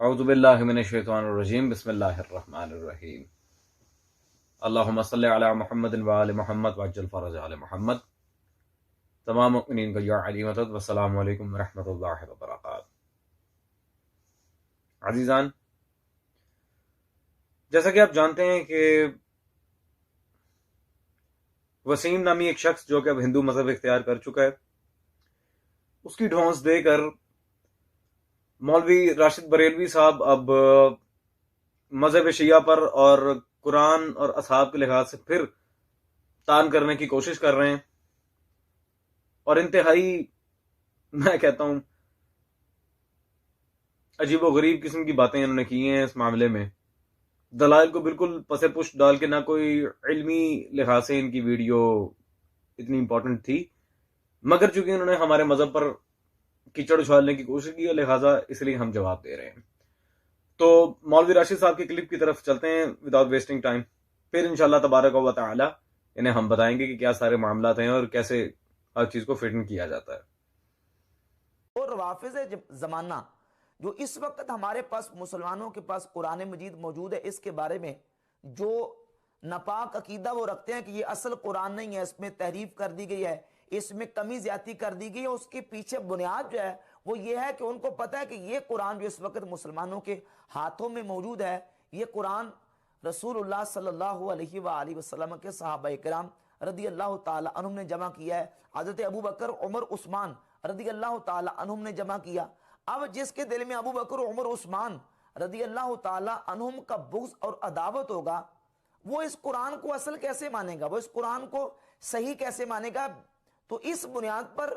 औज़ुबिल्लाहि मिनश्शैतानिर्रजीम बिस्मिल्लाहिर्रहमानिर्रहीम अल्लाहुम्मा सल्लि अला मुहम्मदिन व आलि मुहम्मद वअज्जल फ़रज आलि मुहम्मद। तमाम मुमिनीन को या अली मदद व अस्सलामु अलैकुम व रहमतुल्लाहि व बरकातहू। अज़ीज़ान, जैसा कि आप जानते हैं कि वसीम नामी एक शख्स जो कि अब हिंदू मजहब इख्तियार कर चुका है, उसकी ढोंस देकर मौलवी राशिद बरेलवी साहब अब मजहब शिया पर और कुरान और असहाब के लिहाज से फिर तान करने की कोशिश कर रहे हैं। और इंतहाई, मैं कहता हूं, अजीबो गरीब किस्म की बातें इन्होंने की हैं इस मामले में। दलाइल को बिल्कुल पसे पुष्ट डाल के, ना कोई इल्मी लिहाज से इनकी वीडियो इतनी इंपॉर्टेंट थी, मगर चूंकि उन्होंने हमारे मजहब पर कीचड़ उछालने की कोशिश की है, लिहाजा इसलिए हम जवाब दे रहे हैं। तो मौलवी राशिद साहब की क्लिप की तरफ चलते हैं विदाउट वेस्टिंग टाइम। फिर इंशाल्लाह तबारक व तआला इन्हें हम बताएंगे कि क्या सारे मामला हैं और कैसे हर चीज को फिट इन किया जाता है। और रवाफिज़ ज़माना जो इस वक्त हमारे पास मुसलमानों के पास कुरान मजीद मौजूद है, इसके बारे में जो नापाक अकीदा वो रखते हैं कि ये असल कुरान नहीं है, इसमें तहरीफ कर दी गई है, इसमें कमी ज्यादा कर दी गई है। उसके पीछे बुनियाद जो है वो ये है कि उनको पता है कि ये कुरान जो इस वक्त मुसलमानों के हाथों में मौजूद है, ये कुरान रसूलुल्लाह सल्लल्लाहु अलैहि वसल्लम के सहाबा इकराम रदी अल्लाह ताला अन्हुम ने जमा किया है। हज़रत अबू बकर, उमर, उस्मान रदी अल्लाह ताला अन्हुम ने जमा किया। अब जिसके दिल में अबू बकर, उमर, उस्मान रदी अल्लाह ताला अन्हुम का बुग़्ज़ और अदावत होगा, वो इस कुरान को असल कैसे मानेगा, वो इस कुरान को सही कैसे मानेगा? तो इस बुनियाद पर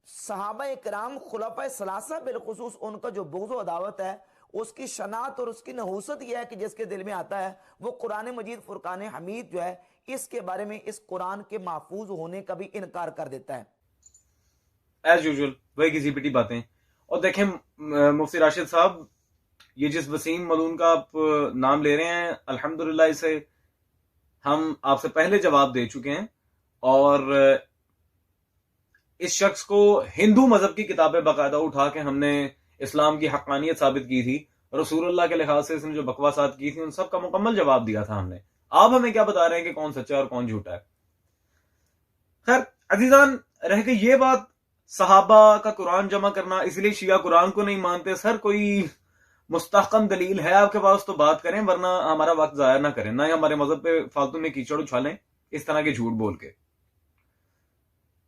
सहाबा इकराम, खुलफाए सलासा बिलखुसूस, उनका जो बुग़्ज़ और अदावत है, उसकी शनात और उसकी नहूसत यह है कि जिसके दिल में आता है वो कुरान मजीद फुरकान हमीद जो है, इसके बारे में, इस कुरान के महफूज होने का भी इनकार कर देता है। एज यूजुअल वही घिसी पिटी बातें। और देखें मुफ्ती राशिद साहब, ये जिस वसीम मलून का आप नाम ले रहे हैं, अल्हम्दुलिल्लाह इसे हम आपसे पहले जवाब दे चुके हैं। और इस शख्स को हिंदू मजहब की किताबें बाकायदा उठा के हमने इस्लाम की हक्कानियत साबित की थी, रसूलुल्लाह के लिहाज से इसने जो बकवासात की थी उन सब का मुकम्मल जवाब दिया था हमने। आप हमें क्या बता रहे हैं कि कौन सच्चा है और कौन झूठा है? खैर अजीजान, रह गई ये बात सहाबा का कुरान जमा करना, इसलिए शिया कुरान को नहीं मानते। सर, कोई मुस्तहकम दलील है आपके पास तो बात करें, वरना हमारा वक्त जाया ना करें, ना ही हमारे मजहब पे फालतू में कीचड़ उछालें इस तरह के झूठ बोल के।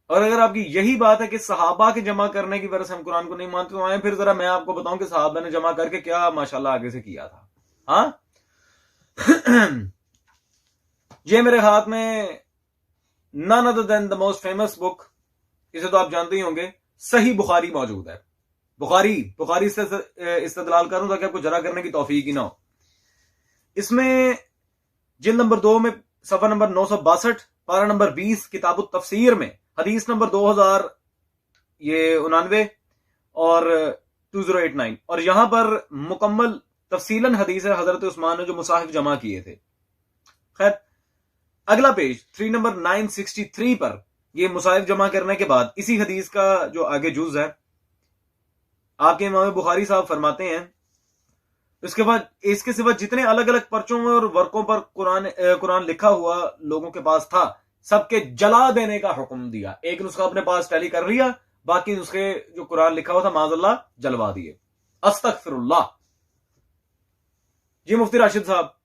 और अगर आपकी यही बात है कि सहाबा के जमा करने की वजह से हम कुरान को नहीं मानते, तो आए फिर जरा मैं आपको बताऊं कि सहाबा ने जमा करके क्या माशाल्लाह आगे से किया था। हाँ ये मेरे हाथ में none other than the most famous book, इसे तो आप जानते ही होंगे, सही बुखारी मौजूद है। बुखारी से इस्तदलाल करूं ताकि आपको जरा करने की तौफीक ही ना हो। इसमें जिल्द नंबर 2 में सफा नंबर 962, पारा नंबर 20, किताबुत तफसीर में हदीस नंबर 2099 और 2089, और यहां पर मुकम्मल तफसीलन हदीस है हजरत उस्मान ने जो मुसाहिफ जमा किए थे। खैर, अगला पेज 3 नंबर 963 पर ये मुसाहिफ जमा करने के बाद इसी हदीस का जो आगे जुज है, आपके इमाम बुखारी साहब फरमाते हैं, इसके बाद इसके सिवा जितने अलग अलग पर्चों और वर्कों पर कुरान लिखा हुआ लोगों के पास था, सबके जला देने का हुक्म दिया। एक नुस्खा अपने पास टैली कर लिया, बाकी नुस्खे जो कुरान लिखा हुआ था माज़अल्लाह जलवा दिए। अस्तगफिरुल्लाह। जी मुफ्ती राशिद साहब,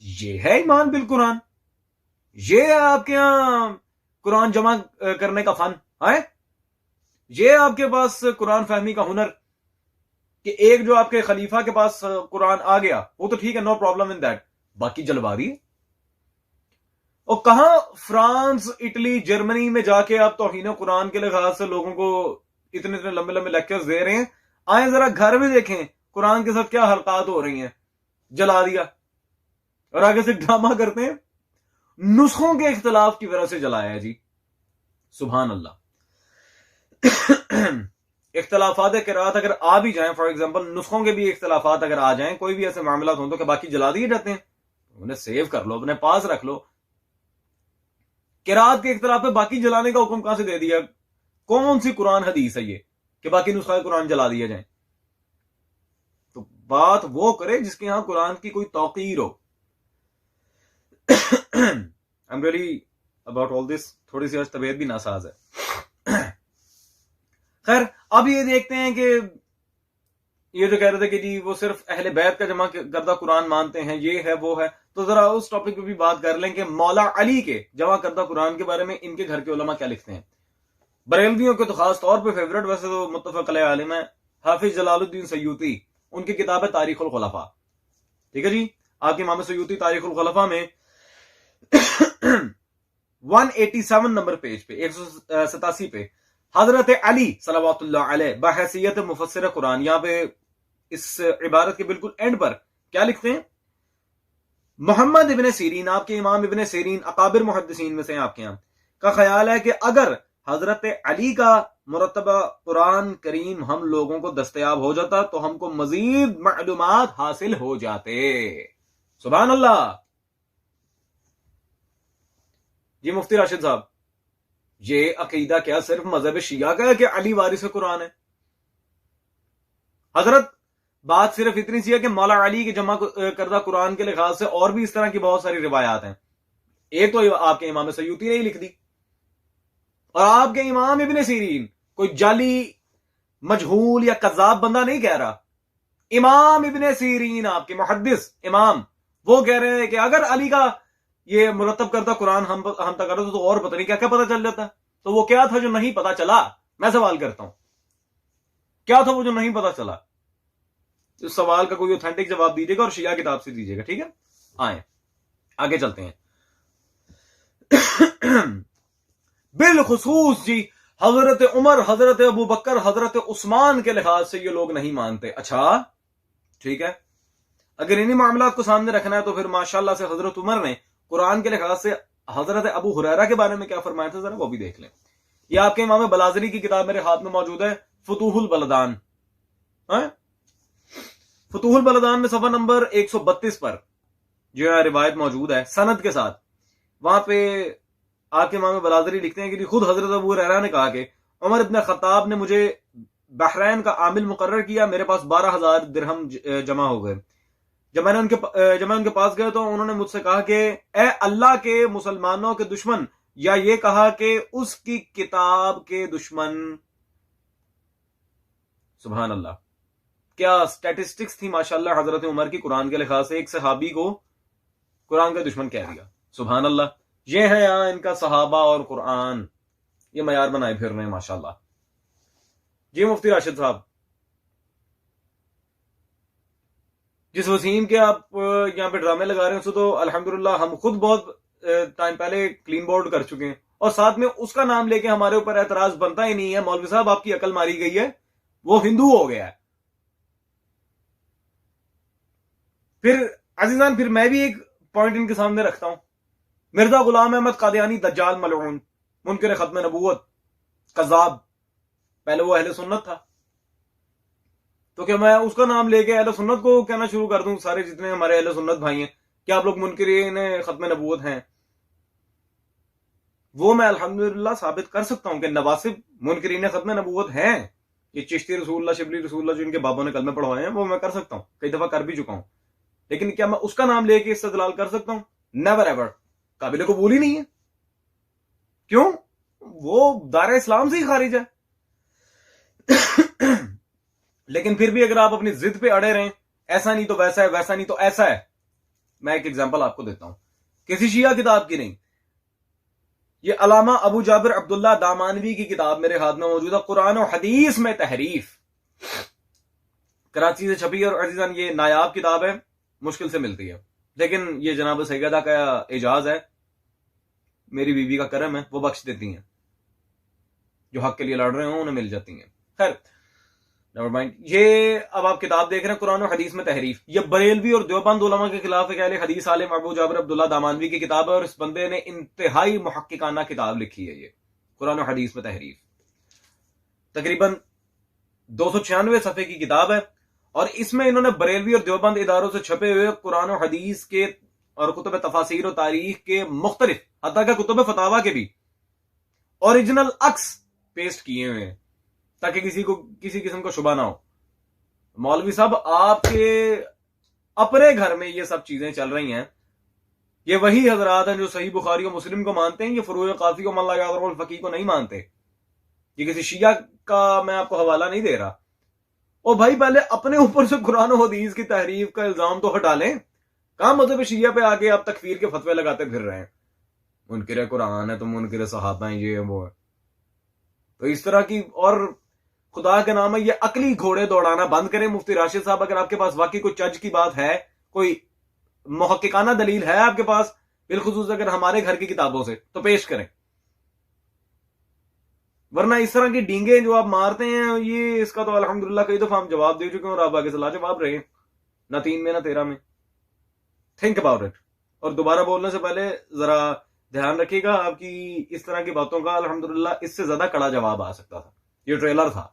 ये है ईमान बिल कुरान? ये है आपके यहां कुरान जमा करने का फन है? ये आपके पास कुरान फहमी का हुनर कि एक जो आपके खलीफा के पास कुरान आ गया, वो तो ठीक है, नो प्रॉब्लम इन दैट, बाकी जलवा दिए। और कहां फ्रांस, इटली, जर्मनी में जाके आप तौहीन कुरान के लिहाज से लोगों को इतने इतने लंबे लंबे लेक्चर्स दे रहे हैं। आए जरा घर में देखें कुरान के साथ क्या हरकत हो रही हैं। जला दिया और आगे से ड्रामा करते हैं, नुस्खों के इख्तिलाफ की वजह से जलाया है जी। सुभान अल्लाह। इख्तिलाफात किरात अगर आ भी जाएं, फॉर एग्जांपल नुस्खों के भी इख्तिलाफात अगर आ जाएं, कोई भी ऐसे मामला हो तो कि बाकी जला दिए जाते हैं, उन्हें सेव कर लो, अपने पास रख लो। किरात के इख्तिलाफ पे बाकी जलाने का हुक्म कहां से दे दिया? कौन सी कुरान हदीस है ये कि बाकी नुस्खा कुरान जला दिया जाए? बात वो करे जिसके यहां कुरान की कोई तौकीर हो। I am really about all this, थोड़ी सी आज तबीयत भी नासाज है। खैर, अब ये देखते हैं कि ये जो कह रहे थे कि जी वो सिर्फ अहले बैत का जमा करदा कुरान मानते हैं, ये है वो है, तो जरा उस टॉपिक पे भी बात कर लें कि मौला अली के जमा करदा कुरान के बारे में इनके घर के उलमा क्या लिखते हैं। बरेलवियों के तो खास तौर पे फेवरेट, वैसे तो मुत्तफक अलैह आलिम है, हाफिज जलालुद्दीन सयूती, उनकी किताब है तारीखुल खुलफा। ठीक है जी, आपके इमाम सयूती तारीखुल खुलफा में 187 नंबर पेज पे 187 पे हजरत अली सल्लल्लाहु अलैहि बहैसियत मुफस्सिर कुरान, यहां पे इस इबारत के बिल्कुल एंड पर क्या लिखते हैं, मोहम्मद इब्ने सीरीन, आपके इमाम इब्ने सीरीन अकाबिर मुहद्दिसीन में से आपके यहां का ख्याल है कि अगर हजरत अली का मुरतबा कुरान करीम हम लोगों को दस्तयाब हो जाता तो हमको मजीद मालूमात हासिल हो जाते। सुभान अल्लाह। जी मुफ्ती राशिद साहब, ये अकीदा क्या सिर्फ मजहब शिया का है कि अली वारिस कुरान है? हजरत बात सिर्फ इतनी सी है कि मौला अली के जमा करदा कुरान के लिहाज से और भी इस तरह की बहुत सारी रिवायात हैं। एक तो आपके इमाम सयूती ने ही लिख दी, और आपके इमाम इब्ने सीरीन कोई जाली मजहूल या कज़ाब बंदा नहीं कह रहा। इमाम इब्ने सीरीन आपके मुहद्दिस इमाम, वो कह रहे हैं कि अगर अली का ये मुरतब करदा कुरान हम तक करते तो और पता नहीं क्या क्या पता चल जाता। तो वो क्या था जो नहीं पता चला? मैं सवाल करता हूं, क्या था वो जो नहीं पता चला? इस सवाल का कोई ऑथेंटिक जवाब दीजिएगा और शिया किताब से दीजिएगा। ठीक है, आए आगे चलते हैं। बिलखुसूस जी हजरत उमर, हजरत अबू बकर, हजरत उस्मान के लिहाज से ये लोग नहीं मानते। अच्छा ठीक है, अगर इन्हीं मामला को सामने रखना है तो फिर माशाल्लाह से हजरत उमर ने कुरान के लिहाज से हजरत अबू हुरैरा के बारे में क्या फरमाया था, जरा वो भी देख लें। यह आपके इमाम बलाजरी की किताब मेरे हाथ में मौजूद है, फुतूहुल बलदान। फुतूहुल बलदान में सफा नंबर 132 पर जो है रिवायत मौजूद है सनद के साथ। वहां पे आपके इमाम बलाजरी लिखते हैं कि खुद हजरत अबू हुरैरा ने कहा कि उमर इब्न खत्ताब ने मुझे बहरैन का आमिल मुकर्रर किया, मेरे पास 12,000 दिरहम जमा हो गए। जब मैं उनके पास गया तो उन्होंने मुझसे कहा कि ए अल्लाह के मुसलमानों के दुश्मन, या ये कहा कि उसकी किताब के दुश्मन। सुभान अल्लाह, क्या स्टैटिस्टिक्स थी माशाल्लाह हजरत उमर की कुरान के लिहाज से। एक सहाबी को कुरान का दुश्मन कह दिया। सुभान अल्लाह, ये है यहां इनका सहाबा और कुरान, ये मयार बनाए फिर रहे हैं माशाल्लाह। जी मुफ्ती राशिद साहब, जिस वसीम के आप यहाँ पे ड्रामे लगा रहे हैं उसको तो अल्हम्दुलिल्लाह हम खुद बहुत टाइम पहले क्लीन बोर्ड कर चुके हैं, और साथ में उसका नाम लेके हमारे ऊपर एतराज बनता ही नहीं है। मौलवी साहब आपकी अकल मारी गई है, वो हिंदू हो गया है। फिर अजीजान, फिर मैं भी एक पॉइंट इनके सामने रखता हूं, मिर्जा गुलाम अहमद कादियानी दज्जाल मलऊन, मुनकिर खत्म नबूवत, कज़ाब, पहले वो अहले सुन्नत था, तो क्या मैं उसका नाम लेके अहले सुन्नत को कहना शुरू कर दूं? सारे जितने हमारे अहले सुन्नत भाई हैं, क्या आप लोग मुनकिरीन खत्म नबूवत हैं? वो मैं अल्हम्दुलिल्लाह साबित कर सकता हूं कि नवासिब मुनकिरीन खत्म नबूवत हैं। ये चिश्ती रसूलुल्लाह, शिबली रसूलुल्लाह जो इनके बाबों ने कलमे पढ़वाए हैं, वो मैं कर सकता हूं, कई दफा कर भी चुका हूं। लेकिन क्या मैं उसका नाम लेके इस्तेदलाल कर सकता हूं? नेवर एवर, काबिल कबूल ही नहीं है। क्यों? वो दायरा इस्लाम से ही खारिज है। लेकिन फिर भी अगर आप अपनी जिद पे अड़े रहें, ऐसा नहीं तो वैसा है, वैसा नहीं तो ऐसा है। मैं एक एग्जांपल आपको देता हूं, किसी शिया किताब की नहीं, ये अलामा अबू जाबिर अब्दुल्ला दामानवी की किताब मेरे हाथ में मौजूद है, कुरान और हदीस में तहरीफ, कराची से छपी है। और अजीजान, ये नायाब किताब है, मुश्किल से मिलती है, लेकिन ये जनाब सैयदा का एजाज है, मेरी बीवी का करम है, वो बख्श देती हैं। जो हक के लिए लड़ रहे हो उन्हें मिल जाती हैं। खैर नेवर माइंड, ये अब आप किताब देख रहे हैं कुरान और हदीस में तहरीफ, ये बरेलवी और देवबंद उलमा के खिलाफ एक अहले हदीस आलिम अबू जाबिर अब्दुल्ला दामानवी की किताब है, और इस बंदे ने इंतहाई मुहक्किकाना किताब लिखी है, ये कुरान और हदीस में तहरीफ, तकरीबन 296 सफ़े की किताब है। और इसमें इन्होंने बरेलवी और देवबंद इदारों से छपे हुए कुरान और हदीस के और कुतुब तफासीर और तारीख के मुख्तलिफ, हत्ता कि कुतुब फतावा के भी ओरिजिनल अक्स पेस्ट किए हुए हैं, ताकि किसी किस्म का शुबा ना हो। मौलवी साहब आपके अपने घर में ये सब चीजें चल रही हैं, ये वही हजरात हैं जो सही बुखारी और मुस्लिम को मानते हैं, ये फरूज काफी को मल्ला फकी को नहीं मानते। ये किसी शिया का मैं आपको हवाला नहीं दे रहा। और भाई पहले अपने ऊपर से कुरान और हदीस की तहरीफ का इल्जाम तो हटा लें। कहां मजहब शिया पे आके आप तकफीर के फतवे लगाते फिर रहे हैं, मुनकिर कुरान है, तुम मुनकिर सहाबा हैं, ये है वो है। तो इस तरह की, और खुदा के नाम है ये अकली घोड़े दौड़ाना बंद करें। मुफ्ती राशिद साहब, अगर आपके पास वाकई कोई चज की बात है, कोई मुहक्किकाना दलील है आपके पास, बिलखुसूस अगर हमारे घर की किताबों से, तो पेश करें। वरना इस तरह की डींगे जो आप मारते हैं, ये इसका तो अल्हम्दुलिल्लाह कई दफा हम जवाब दे चुके हैं और आप आगे से लाजवाब रहे, ना 3 में ना 13 में। Think about it. और दोबारा बोलने से पहले जरा ध्यान रखिएगा, आपकी इस तरह की बातों का अल्हम्दुलिल्लाह इससे ज्यादा कड़ा जवाब आ सकता था। ये ट्रेलर था,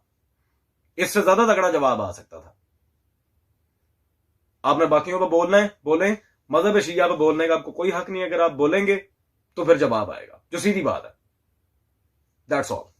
इससे ज्यादा तगड़ा जवाब आ सकता था। आपने बाकियों पर बोलना है, बोलें। मजहब शिया पर बोलने का आपको कोई हक नहीं है। अगर आप बोलेंगे तो फिर जवाब आएगा, जो सीधी बात है। That's all.